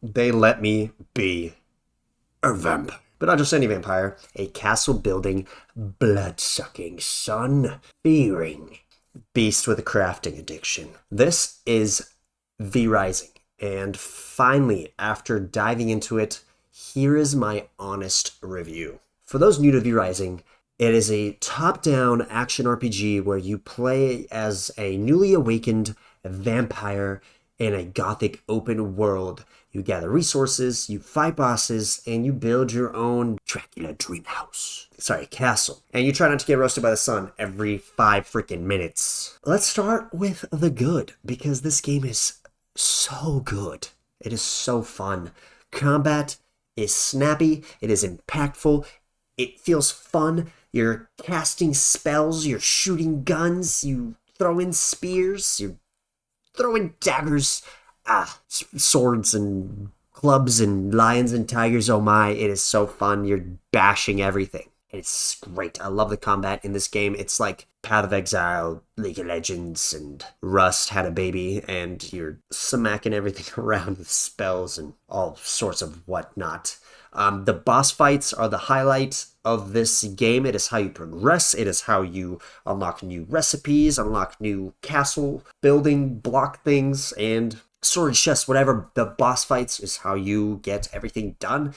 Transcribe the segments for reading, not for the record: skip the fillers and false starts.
they let me be a vampire. But not just any vampire, a castle building, blood sucking, sun fearing beast with a crafting addiction. This is V Rising. And finally, after diving into it, here is my honest review. For those new to V Rising, it is a top-down action RPG where you play as a newly awakened vampire in a gothic open world. You gather resources, you fight bosses, and you build your own Dracula dream house. Sorry, castle. And you try not to get roasted by the sun every 5 freaking minutes. Let's start with the good, because this game is so good. It is so fun. Combat is snappy, it is impactful, it feels fun. You're casting spells, you're shooting guns, you throw in spears, you throw in daggers, swords and clubs and lions and tigers. Oh my, it is so fun. You're bashing everything. It's great. I love the combat in this game. It's like Path of Exile, League of Legends, and Rust had a baby, and you're smacking everything around with spells and all sorts of whatnot. The boss fights are the highlight of this game. It is how you progress. It is how you unlock new recipes, unlock new castle building block things, and storage chests, whatever. The boss fights is how you get everything done.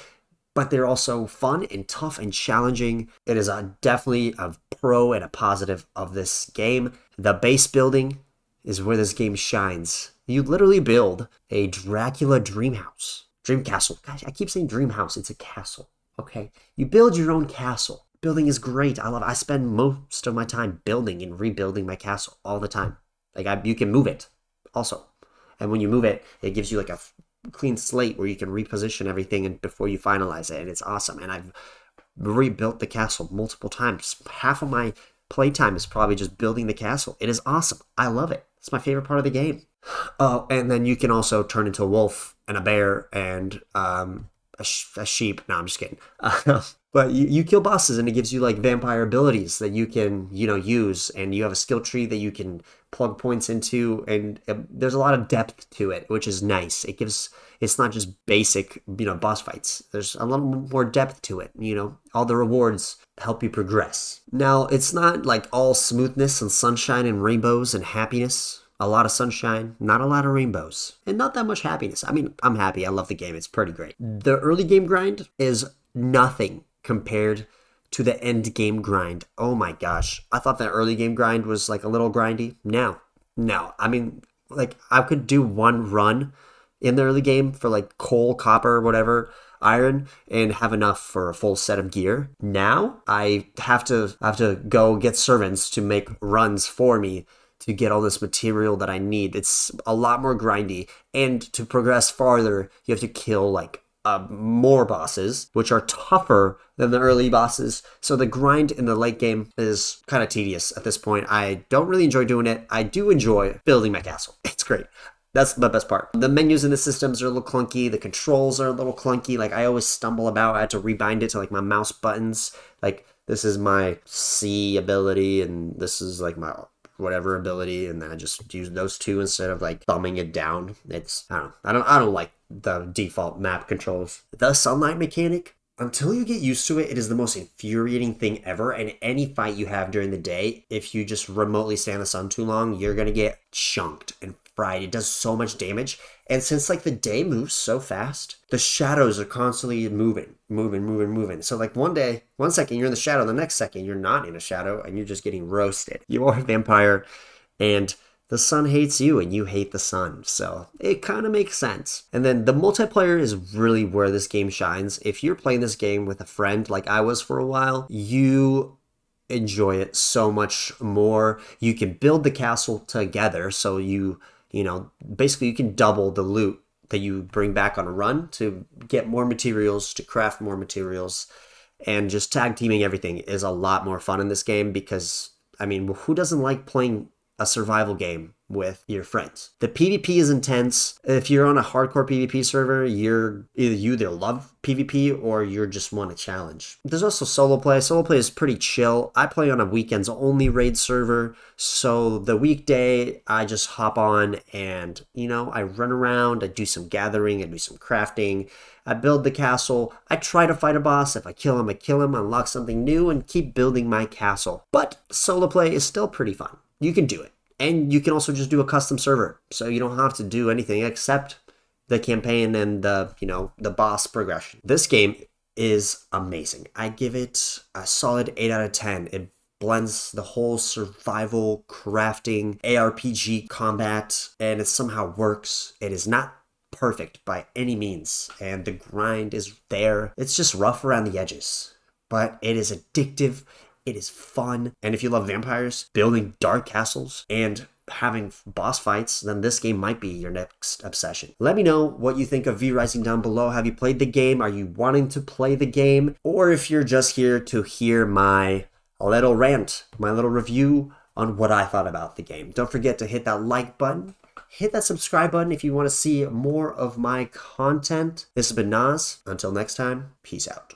But they're also fun and tough and challenging. It is definitely a pro and a positive of this game. The base building is where this game shines. You literally build a Dracula dream house. Dream castle. Gosh, I keep saying dream house. It's a castle. Okay? You build your own castle. Building is great. I love it. I spend most of my time building and rebuilding my castle all the time. You can move it also. And when you move it, it gives you like a clean slate where you can reposition everything and before you finalize it, and it's awesome. And I've rebuilt the castle multiple times. Half of my playtime is probably just building the castle. It is awesome. I love it. It's my favorite part of the game. Oh, and then you can also turn into a wolf and a bear and a sheep. No, I'm just kidding. But you kill bosses and it gives you like vampire abilities that you can, use, and you have a skill tree that you can plug points into, and there's a lot of depth to it, which is nice. It's not just basic, boss fights. There's a little more depth to it, all the rewards help you progress. Now, it's not like all smoothness and sunshine and rainbows and happiness. A lot of sunshine, not a lot of rainbows, and not that much happiness. I mean, I'm happy. I love the game. It's pretty great. The early game grind is nothing compared to the end game grind. Oh my gosh. I thought the early game grind was like a little grindy. No. I mean, like I could do one run in the early game for like coal, copper, whatever, iron, and have enough for a full set of gear. Now I have to go get servants to make runs for me to get all this material that I need. It's a lot more grindy. And to progress farther, you have to kill like more bosses, which are tougher than the early bosses. So the grind in the late game is kind of tedious at this point. I don't really enjoy doing it. I do enjoy building my castle. It's great. That's the best part. The menus in the systems are a little clunky. The controls are a little clunky. Like I always stumble about. I had to rebind it to like my mouse buttons. Like this is my C ability and this is like my whatever ability, and then I just use those two instead of like thumbing it down. I don't like the default map controls. The sunlight mechanic, until you get used to it, it is the most infuriating thing ever. And any fight you have during the day, if you just remotely stay in the sun too long, you're gonna get chunked and fried. It does so much damage. And since like the day moves so fast, the shadows are constantly moving. So like one second you're in the shadow, the next second you're not in a shadow and you're just getting roasted. You are a vampire and the sun hates you and you hate the sun. So it kind of makes sense. And then the multiplayer is really where this game shines. If you're playing this game with a friend like I was for a while, you enjoy it so much more. You can build the castle together. So basically you can double the loot that you bring back on a run to get more materials, to craft more materials, and just tag teaming everything is a lot more fun in this game because, I mean, who doesn't like playing a survival game with your friends. The PvP is intense. If you're on a hardcore PvP server, you either love PvP or you just want a challenge. There's also solo play. Solo play is pretty chill. I play on a weekends only raid server, so the weekday I just hop on and, I run around, I do some gathering, I do some crafting, I build the castle, I try to fight a boss. If I kill him, I kill him, unlock something new, and keep building my castle. But solo play is still pretty fun. You can do it. And you can also just do a custom server, so you don't have to do anything except the campaign and the boss progression. This game is amazing. I give it a solid 8 out of 10. It blends the whole survival, crafting, ARPG combat, and it somehow works. It is not perfect by any means, and the grind is there. It's just rough around the edges, but it is addictive. It is fun. And if you love vampires, building dark castles, and having boss fights, then this game might be your next obsession. Let me know what you think of V Rising down below. Have you played the game? Are you wanting to play the game? Or if you're just here to hear my little rant, my little review on what I thought about the game. Don't forget to hit that like button. Hit that subscribe button if you want to see more of my content. This has been Nas. Until next time, peace out.